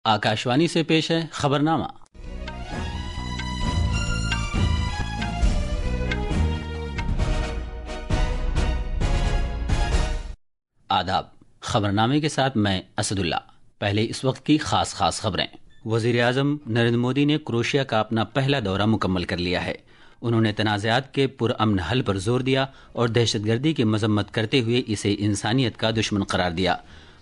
आकाशवाणी से पेश है खबरनामा। आदाब। खबरनामे के साथ मैं असदुल्ला। पहले इस वक्त की खास खबरें। वजीर आजम नरेंद्र मोदी ने क्रोएशिया का अपना पहला दौरा मुकम्मल कर लिया है। उन्होंने तनाज़ात के पुरअमन हल पर जोर दिया और दहशतगर्दी की मजम्मत करते हुए इसे इंसानियत का दुश्मन करार दिया।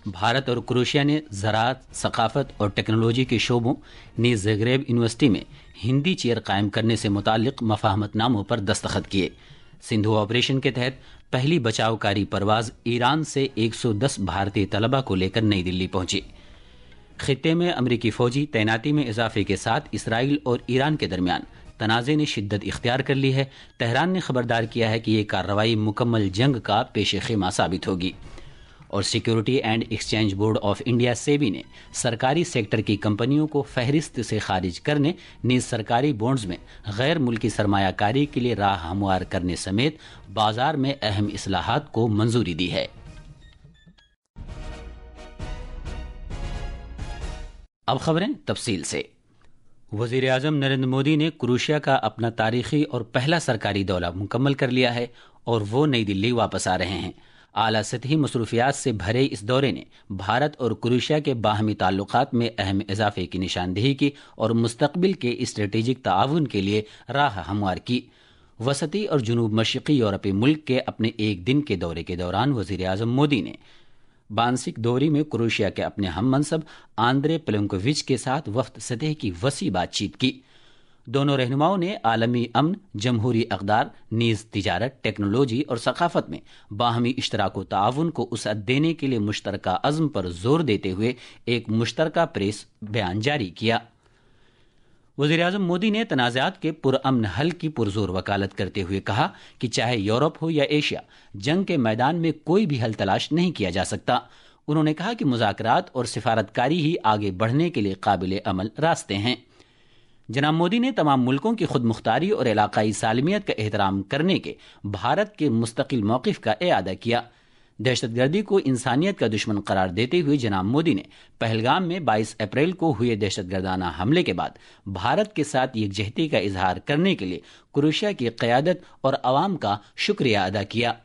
भारत और क्रोएशिया ने ज़राअत, सकाफत और टेक्नोलॉजी के शोबों नीज़ ज़ाग्रेब यूनिवर्सिटी में हिंदी चेयर कायम करने से मुताल्लिक़ मफाहमतनामों पर दस्तखत किए। सिंधु ऑपरेशन के तहत पहली बचावकारी परवाज ईरान से 110 भारतीय तलबा को लेकर नई दिल्ली पहुंची। खित्ते में अमरीकी फौजी तैनाती में इजाफे के साथ इसराइल और ईरान के दरमियान तनाज़े ने शिद्दत इख्तियार कर ली है। तेहरान ने खबरदार किया है कि ये कार्रवाई मुकम्मल जंग का पेश ख़िमा साबित होगी। और security and exchange board of India SEBI ने सरकारी सेक्टर की कंपनियों को फहरिस्त से खारिज करने, निज सरकारी बॉन्ड्स में गैर मुल्की सरमायाकारी के लिए राह हमवार करने समेत बाजार में अहम इस्लाहात को मंजूरी दी है। अब खबरें तफसील से। वजीर आजम नरेंद्र मोदी ने क्रोएशिया का अपना तारीखी और पहला सरकारी दौरा मुकम्मल कर लिया है और वो नई दिल्ली वापस आ रहे हैं। आला सतही मसरूफियात से भरे इस दौरे ने भारत और क्रोएशिया के बाहमी ताल्लुकात में अहम इजाफे की निशानदेही की और मुस्तकबिल के स्ट्रेटेजिक ताआवुन के लिए राह हमवार की। वसती और जुनूब मशरक़ी यूरोपीय मुल्क के अपने एक दिन के दौरे के दौरान वज़ीर आज़म मोदी ने बानसिक दौरी में क्रोएशिया के अपने हम मनसब आंद्रे प्लेंकोविच के साथ वफ्द सतह की वसी बातचीत की। दोनों रहनुमाओं ने आलमी अमन, जमहूरी अक़दार, नीज़ तिजारत, टेक्नोलॉजी और सकाफत में बाहमी इश्तराक व ताआवुन को वसअत देने के लिए मुश्तरका अज़्म पर जोर देते हुए एक मुश्तरका प्रेस बयान जारी किया। वज़ीर आज़म मोदी ने तनाज़ात के पुरअमन हल की पुरजोर वकालत करते हुए कहा कि चाहे यूरोप हो या एशिया, जंग के मैदान में कोई भी हल तलाश नहीं किया जा सकता। उन्होंने कहा कि मुज़ाकरात और सिफारतकारी ही आगे बढ़ने के लिए काबिल अमल रास्ते हैं। जनाब मोदी ने तमाम मुल्कों की खुद मुख्तारी और इलाकाई सालमियत का एहतराम करने के भारत के मुस्तकिल मौक़िफ़ का इआदा किया। दहशतगर्दी को इंसानियत का दुश्मन करार देते हुए जनाब मोदी ने पहलगाम में 22 अप्रैल को हुए दहशतगर्दाना हमले के बाद भारत के साथ यकजहती का इजहार करने के लिए क्रोएशिया की क़यादत और अवाम का शुक्रिया अदा किया।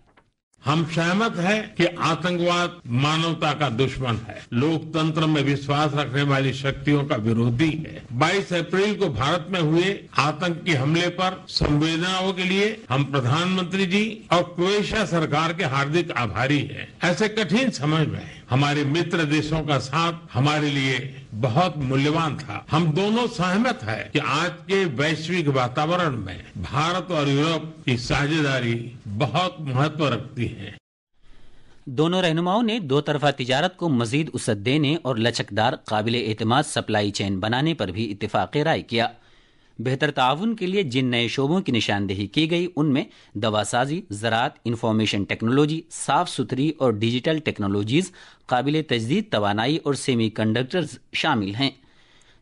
हम सहमत हैं कि आतंकवाद मानवता का दुश्मन है, लोकतंत्र में विश्वास रखने वाली शक्तियों का विरोधी है। 22 अप्रैल को भारत में हुए आतंकी हमले पर संवेदनाओं के लिए हम प्रधानमंत्री जी और क्रोएशिया सरकार के हार्दिक आभारी हैं। ऐसे कठिन समय में हमारे मित्र देशों का साथ हमारे लिए बहुत मूल्यवान था। हम दोनों सहमत हैं कि आज के वैश्विक वातावरण में भारत और यूरोप की साझेदारी बहुत महत्व रखती है। दोनों रहनुमाओं ने दो तरफा तिजारत को मजीद वसअत देने और लचकदार काबिल एतमाद सप्लाई चेन बनाने पर भी इत्तेफाक राय किया। बेहतर ताउन के लिए जिन नए शोबों की निशानदेही की गई उनमें दवासाजी, ज़राअत, इंफॉर्मेशन टेक्नोलॉजी, साफ सुथरी और डिजिटल टेक्नोलॉजीज, काबिल तजदीद तवानाई और सेमी कंडक्टर्स शामिल हैं।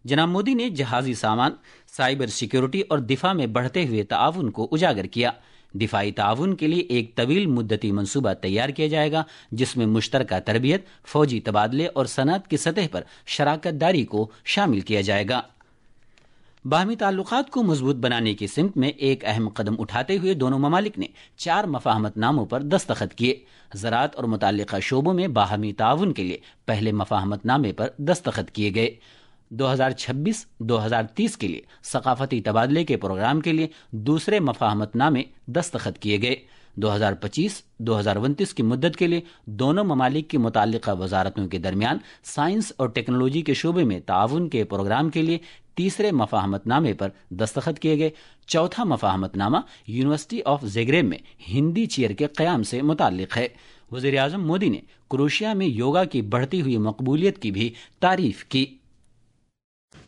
जनाब मोदी ने जहाजी सामान, साइबर सिक्योरिटी और दिफा में बढ़ते हुए ताउन को उजागर किया। दिफाई ताउन के लिए एक तवील मुद्दती मंसूबा तैयार किया जाएगा जिसमें मुश्तरका तरबियत, फौजी तबादले और सनअत की सतह पर शराकत दारी को शामिल किया जाएगा। बाहमी ताल्लुकात को मजबूत बनाने की सिमत में एक अहम कदम उठाते हुए दोनों ममालिक ने 4 मफाहमतनामों पर दस्तखत किए। ज़राअत और मुताल्लिका शोबों में बाहमी ताउन के लिए पहले मफाहमतनामे पर दस्तखत किए गए। 2026-2030 के लिए सकाफती तबादले के प्रोग्राम के लिए दूसरे मफाहमतनामे दस्तखत किए गए। 2025-2029 की मुद्दत के लिए दोनों ममालिक की मुताल्लिका वजारतों के दरमियान साइंस और टेक्नोलॉजी के शोबे में ताउन के प्रोग्राम के लिए तीसरे मफाहमतनामे पर दस्तखत किए गए। चौथा मफाहमतनामा यूनिवर्सिटी ऑफ ज़ाग्रेब में हिंदी चेयर के क़याम से मुताल्लिक है। वज़ीर आज़म मोदी ने क्रोएशिया में योगा की बढ़ती हुई मकबूलियत की भी तारीफ की।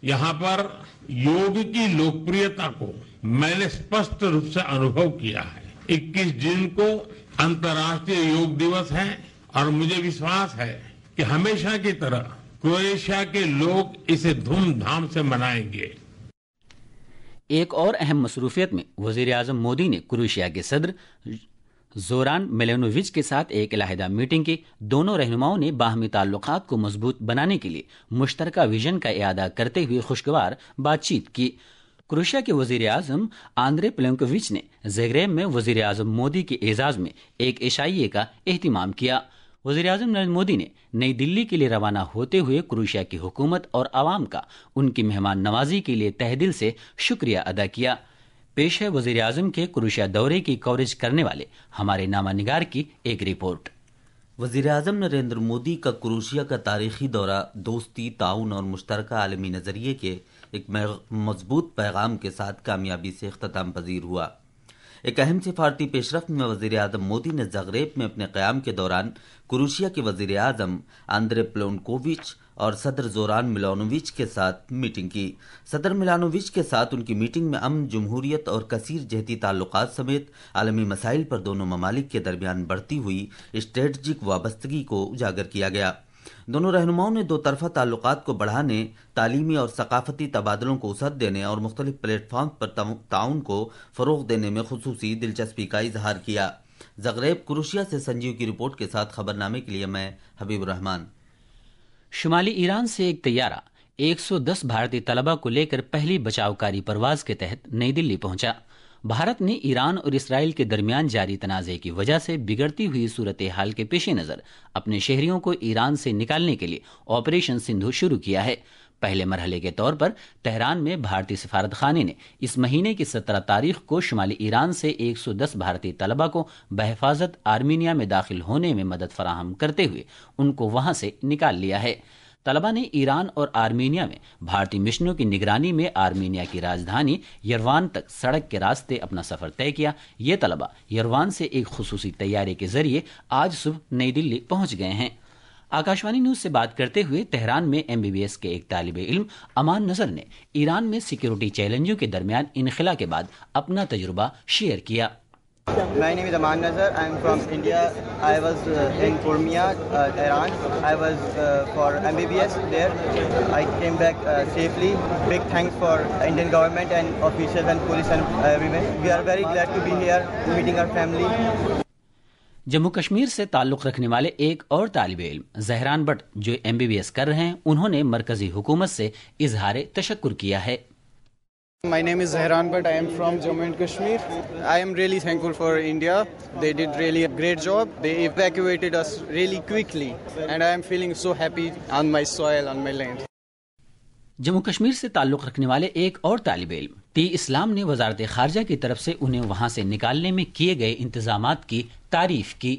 यहाँ पर योग की लोकप्रियता को मैंने स्पष्ट रूप से अनुभव किया है। 21 जून को अंतर्राष्ट्रीय योग दिवस है और मुझे विश्वास है कि हमेशा की तरह क्रोएशिया के लोग इसे धूमधाम से मनाएंगे। एक और अहम मसरूफियत में वज़ीर आज़म मोदी ने क्रोएशिया के सदर زوران میلانووچ کے ساتھ ایک علیحدہ میٹنگ کی. دونوں رہنماؤں نے باہمی تعلقات کو مضبوط بنانے کے لیے مشترکہ ویژن کا اعادہ کرتے ہوئے خوشگوار بات چیت کی. کروشیا کے وزیر اعظم آندرے پلینکووچ نے زاگریب میں وزیر اعظم مودی کے اعزاز میں ایک عشائیے کا اہتمام کیا. وزیر اعظم نریندر مودی نے نئی دلی کے لیے روانہ ہوتے ہوئے کروشیا کی حکومت اور عوام کا ان کی مہمان نوازی کے لیے تہہ دل سے شکریہ ادا کیا. پیش ہے وزیر اعظم کے کروشیا دورے کی کوریج کرنے والے ہمارے نامہ نگار کی ایک رپورٹ. وزیر اعظم نریندر مودی کا کروشیا کا تاریخی دورہ دوستی، تعاون اور مشترکہ عالمی نظریے کے ایک مضبوط پیغام کے ساتھ کامیابی سے اختتام پذیر ہوا. ایک اہم سفارتی پیش رفت میں وزیر اعظم مودی نے زاگریب میں اپنے قیام کے دوران کروشیا کے وزیر اعظم آندرے پلینکووچ اور صدر زوران میلانووچ کے ساتھ میٹنگ کی. صدر میلانووچ کے ساتھ ان کی میٹنگ میں امن، جمہوریت اور کثیر جہتی تعلقات سمیت عالمی مسائل پر دونوں ممالک کے درمیان بڑھتی ہوئی اسٹریٹجک وابستگی کو اجاگر کیا گیا. دونوں رہنماؤں نے دو طرفہ تعلقات کو بڑھانے، تعلیمی اور ثقافتی تبادلوں کو وسعت دینے اور مختلف پلیٹ فارمز پر تعاون کو فروغ دینے میں خصوصی دلچسپی کا اظہار کیا. زاگریب، کروشیا سے سنجیو کی رپورٹ کے ساتھ خبر نامے کے لیے میں حبیب الرحمان. شمالی ایران سے ایک طیارہ 110 بھارتی طلبہ کو لے کر پہلی بچاؤ کاری پرواز کے تحت نئی دلی پہنچا. بھارت نے ایران اور اسرائیل کے درمیان جاری تنازع کی وجہ سے بگڑتی ہوئی صورتحال کے پیش نظر اپنے شہریوں کو ایران سے نکالنے کے لیے آپریشن سندھو شروع کیا ہے. پہلے مرحلے کے طور پر تہران میں بھارتی سفارت خانے نے اس مہینے کی 17 تاریخ کو شمالی ایران سے 110 بھارتی طلبہ کو بحفاظت آرمینیا میں داخل ہونے میں مدد فراہم کرتے ہوئے ان کو وہاں سے نکال لیا ہے. طلبہ نے ایران اور آرمینیا میں بھارتی مشنوں کی نگرانی میں آرمینیا کی راجدھانی یروان تک سڑک کے راستے اپنا سفر طے کیا. یہ طلبہ یروان سے ایک خصوصی طیارے کے ذریعے آج صبح نئی دلی پہنچ گئے ہیں. آکاشوانی نیوز سے بات کرتے ہوئے تہران میں MBBS کے ایک طالب علم امان نذر نے ایران میں سیکیورٹی چیلنجوں کے درمیان انخلا کے بعد اپنا تجربہ شیئر کیا. My name is Aman Nazar. I am from India. I was in Urmia, Iran. I was for MBBS there. I came back safely. Big thanks for Indian government and officials and police and everyone. We are very glad to be here, meeting our family. Jammu Kashmir سے تعلق رکھنے والے ایک اور طالب علم Dhahran but جو MBBS کر رہے ہیں، انہوں نے مرکزی حکومت سے اظہار تشکر کیا ہے. My name is Zahran Bhatt. I am from Jammu and Kashmir. I am really thankful for India. They did really a great job. They evacuated us really quickly and I am feeling so happy on my soil, on my land. Jammu Kashmir سے تعلق رکھنے والے ایک اور طالب علم T اسلام نے وزارت خارجہ کی طرف سے انہیں وہاں سے نکالنے میں کیے گئے انتظامات کی تعریف کی.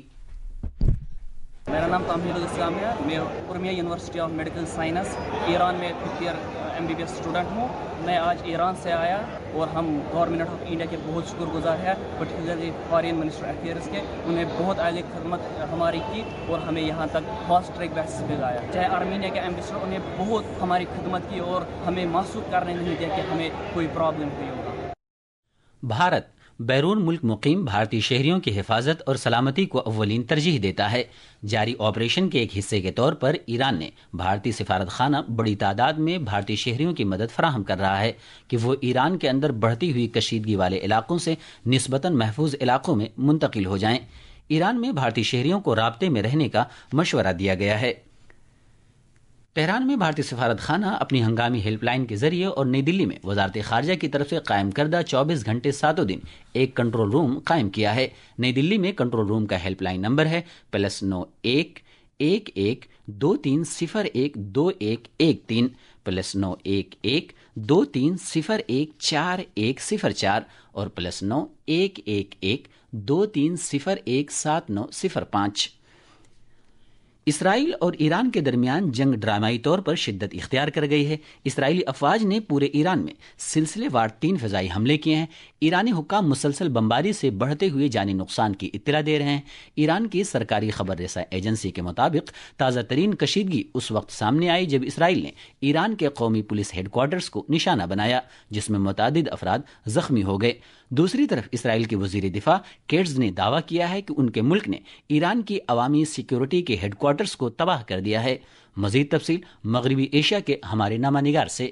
میرا نام تامہید الاسلام ہے. میں Urmia university of medical science Iran میں 5th ایئر MBBS اسٹوڈنٹ ہوں. میں آج ایران سے آیا اور ہم گورنمنٹ آف انڈیا کے بہت شکر گزار ہیں، پرٹیکولرلی فارین منسٹر افیئرز کے. انہیں بہت اعلی خدمت ہماری کی اور ہمیں یہاں تک فاسٹ ٹریک بیسس پہ لایا. چاہے آرمینیا کے ایمبیسڈر، انہیں بہت ہماری خدمت کی اور ہمیں محسوس کرنے نہیں دیا کہ ہمیں کوئی پرابلم ہوئی ہوگا. بھارت بیرون ملک مقیم بھارتی شہریوں کی حفاظت اور سلامتی کو اولین ترجیح دیتا ہے. جاری آپریشن کے ایک حصے کے طور پر ایران نے بھارتی سفارت خانہ بڑی تعداد میں بھارتی شہریوں کی مدد فراہم کر رہا ہے کہ وہ ایران کے اندر بڑھتی ہوئی کشیدگی والے علاقوں سے نسبتاً محفوظ علاقوں میں منتقل ہو جائیں. ایران میں بھارتی شہریوں کو رابطے میں رہنے کا مشورہ دیا گیا ہے. تہران میں بھارتی سفارت خانہ اپنی ہنگامی ہیلپ لائن کے ذریعے اور نئی دلی میں وزارت خارجہ کی طرف سے قائم کردہ 24 گھنٹے ساتوں دن ایک کنٹرول روم قائم کیا ہے. نئی دلی میں کنٹرول روم کا ہیلپ لائن نمبر ہے +91 11 23 01 2113 +91 23 01 4104 اور +9 111 23 01 7905. اسرائیل اور ایران کے درمیان جنگ ڈرامائی طور پر شدت اختیار کر گئی ہے. اسرائیلی افواج نے پورے ایران میں سلسلے وار 3 فضائی حملے کیے ہیں. ایرانی حکام مسلسل بمباری سے بڑھتے ہوئے جانی نقصان کی اطلاع دے رہے ہیں. ایران کی سرکاری خبر رساں ایجنسی کے مطابق تازہ ترین کشیدگی اس وقت سامنے آئی جب اسرائیل نے ایران کے قومی پولیس ہیڈ کوارٹرز کو نشانہ بنایا، جس میں متعدد افراد زخمی ہو گئے. دوسری طرف اسرائیل کے وزیر دفاع کیٹز نے دعویٰ کیا ہے کہ ان کے ملک نے ایران کی عوامی سیکیورٹی کے ہیڈ کوارٹرز کو تباہ کر دیا ہے. مزید تفصیل مغربی ایشیا کے ہمارے نامہ نگار سے.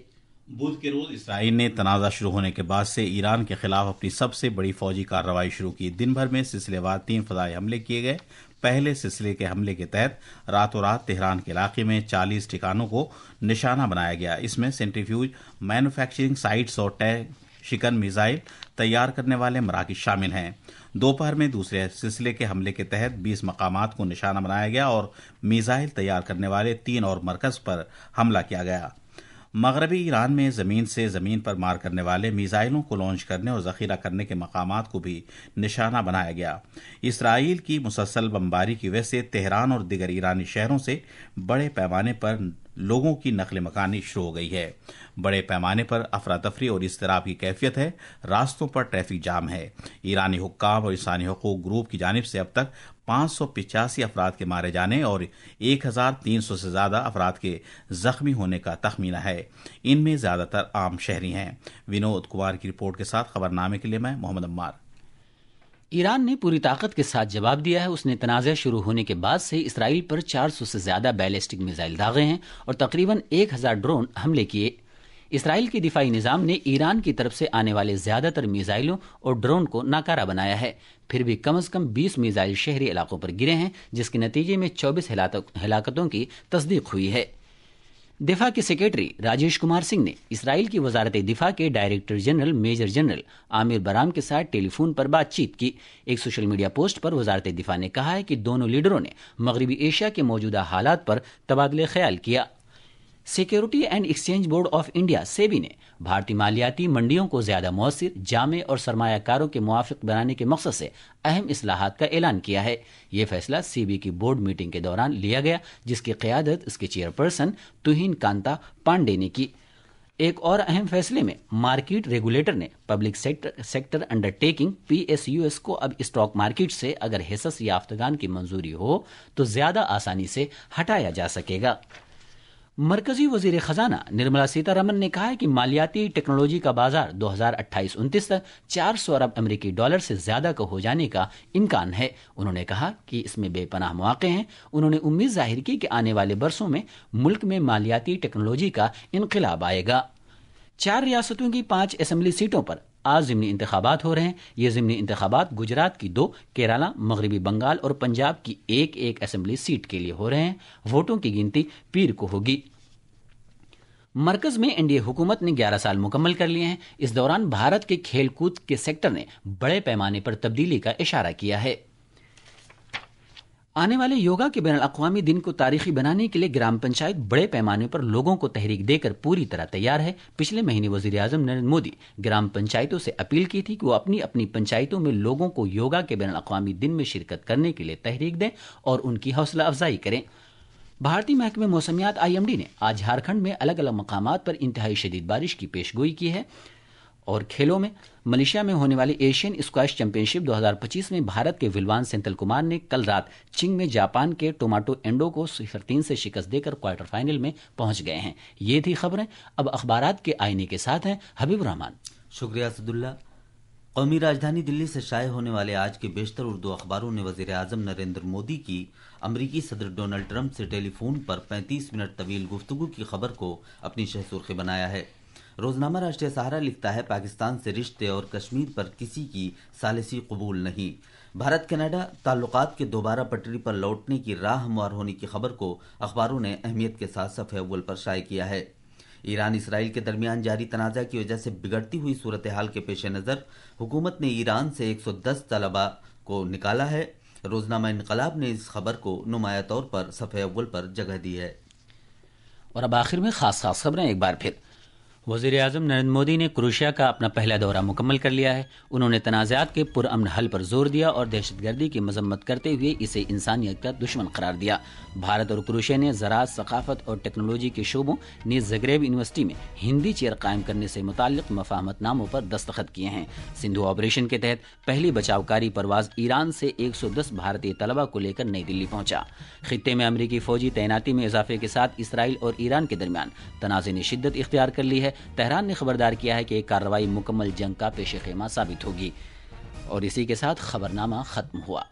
बुध के रोज इसराइल ने तनाज़ा शुरू होने के बाद से ईरान के खिलाफ अपनी सबसे बड़ी फौजी कार्रवाई शुरू की। दिन भर में सिलसिलेवार 3 फ़ज़ाई हमले किए गए। पहले सिलसिले के हमले के तहत रातों रात तेहरान के इलाके में 40 ठिकानों को निशाना बनाया गया। इसमें सेंट्रीफ्यूज, मैन्युफैक्चरिंग साइट्स और टैंक शिकन मिसाइल तैयार करने वाले मराकज़ शामिल हैं। दोपहर में दूसरे सिलसिले के हमले के तहत 20 मकामात को निशाना बनाया गया और मिसाइल तैयार करने वाले 3 और मरकज़ पर हमला किया गया। मगरबी ईरान में ज़मीन से ज़मीन पर मार करने वाले मिसाइलों को लॉन्च करने और ज़ख़ीरा करने के मकामात को भी निशाना बनाया गया। इसराइल की मुसलसल बमबारी की वजह से तेहरान और दिगर ईरानी शहरों से बड़े पैमाने पर लोगों की नकल मकानी शुरू हो गई है। बड़े पैमाने पर अफरा तफरी और इज़्तिराब की कैफियत है। रास्तों पर ट्रैफिक जाम है। ईरानी हुक्काम और इंसानी हकूक़ ग्रुप की जानिब से अब तक 585 अफराद के मारे जाने और 1300 से ज़्यादा अफराद के जख्मी होने का तखमीना है। इनमें ज़्यादातर आम शहरी हैं। विनोद कुमार की रिपोर्ट के साथ खबरनामे के लिए मैं मोहम्मद अम्मार। ईरान ने पूरी ताकत के साथ जवाब दिया है। उसने तनाज़ा शुरू होने के बाद से इसराइल पर 400 से ज्यादा बैलिस्टिक मिसाइल दागे हैं और तकरीबन 1000 ड्रोन हमले किए। इसराइल के दिफाई निज़ाम ने ईरान की तरफ से आने वाले ज्यादातर मिसाइलों और ड्रोन को नाकारा बनाया है। फिर भी कम से कम 20 मिसाइल शहरी इलाकों पर गिरे हैं, जिसके नतीजे में 24 हलाकतों की तस्दीक हुई है। दिफा के सेक्रेटरी राजेश कुमार सिंह ने इसराइल की वजारत दिफा के director general major general Aamir बराम के साथ टेलीफोन पर बातचीत की। एक सोशल मीडिया पोस्ट पर वजारत दिफा ने कहा है कि दोनों लीडरों ने मगरबी एशिया के मौजूदा हालात पर तबादले ख्याल किया। Security and exchange board of India SEBI ने भारतीय मालियाती मंडियों को ज्यादा मौसर, जामे और सरमायाकारों के मुआफिक बनाने के मकसद से अहम इस्लाहात का ऐलान किया है। यह फैसला सेबी की बोर्ड मीटिंग के दौरान लिया गया, जिसकी क़यादत इसके चेयरपर्सन तुहिन कांता पांडे ने की। एक और अहम फैसले में मार्केट रेगुलेटर ने पब्लिक सेक्टर अंडरटेकिंग PSUs को अब स्टॉक मार्केट से अगर हिस्स याफ्तगान की मंजूरी हो तो ज्यादा आसानी से हटाया जा सकेगा। मरकजी वजीर खजाना निर्मला सीतारमन ने कहा है कि मालियाती टेक्नोलॉजी का बाजार 2028-29 तक 400 अरब अमेरिकी डॉलर से ज्यादा का हो जाने का इम्कान है। उन्होंने कहा कि इसमें बेपनाह मौके हैं। उन्होंने उम्मीद जाहिर की कि आने वाले बरसों में मुल्क में मालियाती टेक्नोलॉजी का इनकलाब आएगा। 4 रियासतों की 5 असेंबली सीटों पर आज ज़िमनी इंतखाबात हो रहे हैं। ये ज़िमनी इंतखाबात गुजरात की 2, केरला, मगरबी बंगाल और पंजाब की एक असेंबली सीट के लिए हो रहे हैं। वोटों की गिनती पीर को होगी। मरकज में एनडीए हुकूमत ने 11 साल मुकम्मल कर लिए हैं। इस दौरान भारत के खेल कूद के सेक्टर ने बड़े पैमाने पर तब्दीली का इशारा किया है। आने वाले योगा के बैनुल अक़वामी दिन को तारीखी बनाने के लिए ग्राम पंचायत बड़े पैमाने पर लोगों को तहरीक देकर पूरी तरह तैयार है। पिछले महीने वज़ीर आज़म नरेंद्र मोदी ग्राम पंचायतों से अपील की थी कि वो अपनी अपनी पंचायतों में लोगों को योगा के बैनुल अक़वामी दिन में शिरकत करने के लिए तहरीक दें और उनकी हौसला अफजाई करें। भारतीय महकमे मौसमियात IMD ने आज झारखंड में अलग अलग मकामात पर इंतहाई शदीद बारिश की पेशगोई की है। और खेलों में मलेशिया में होने वाली एशियन स्क्वैश चैंपियनशिप 2025 में भारत के विलवान सेंथिल कुमार ने कल रात चिंग में जापान के टोमाटो एंडो को 0-3 से शिकस्त देकर क्वार्टर फाइनल में पहुंच गए हैं। ये थी खबरें। अब अखबारात के आईने के साथ हैं हबीब रहमान। शुक्रिया सदुल्ला। कौमी राजधानी दिल्ली से शाये होने वाले आज के बेशतर उर्दू अखबारों ने वज़ीर आज़म नरेंद्र मोदी की अमरीकी सदर डोनाल्ड ट्रंप से टेलीफोन पर 35 मिनट तवील गुफ्तगू की खबर को अपनी शह सुर्खी बनाया है। रोजनामा राष्ट्रीय सहारा लिखता है, पाकिस्तान से रिश्ते और कश्मीर पर किसी की सालिसी कबूल नहीं। भारत कनाडा ताल्लुकात के दोबारा पटरी पर लौटने की राह हमवार होने की खबर को अखबारों ने अहमियत के साथ सफ़े अव्वल पर शाये किया है। ईरान इसराइल के दरमियान जारी तनाज़ा की वजह से बिगड़ती हुई सूरत हाल के पेश नज़र हुकूमत ने ईरान से 110 तलबा को निकाला है। रोजनामा इनकलाब ने इस खबर को नुमाया तौर पर सफ़े अव्वल पर जगह दी है। और अब आखिर में खास खबरें एक बार फिर। वज़ीर आज़म नरेंद्र मोदी ने क्रोएशिया का अपना पहला दौरा मुकम्मल कर लिया है। उन्होंने तनाज़ात के पुरअमन हल पर जोर दिया और दहशतगर्दी की मजम्मत करते हुए इसे इंसानियत का दुश्मन करार दिया। भारत और क्रोएशिया ने ज़राअत, सकाफत और टेक्नोलॉजी के शोबों नीज़ ज़ग्रेब यूनिवर्सिटी में हिंदी चेयर कायम करने से मुताल्लिक़ मफाहमतनामों पर दस्तखत किए हैं। सिंधु ऑपरेशन के तहत पहली बचावकारी परवाज ईरान से 110 भारतीय तलबा को लेकर नई दिल्ली पहुंचा। खित्ते में अमरीकी फौजी तैनाती में इजाफे के साथ इसराइल और ईरान के दरमियान तनाज़े ने शिद्दत इख्तियार कर ली है। तेहरान ने खबरदार किया है कि एक कार्रवाई मुकम्मल जंग का पेश खेमा साबित होगी। और इसी के साथ खबरनामा खत्म हुआ।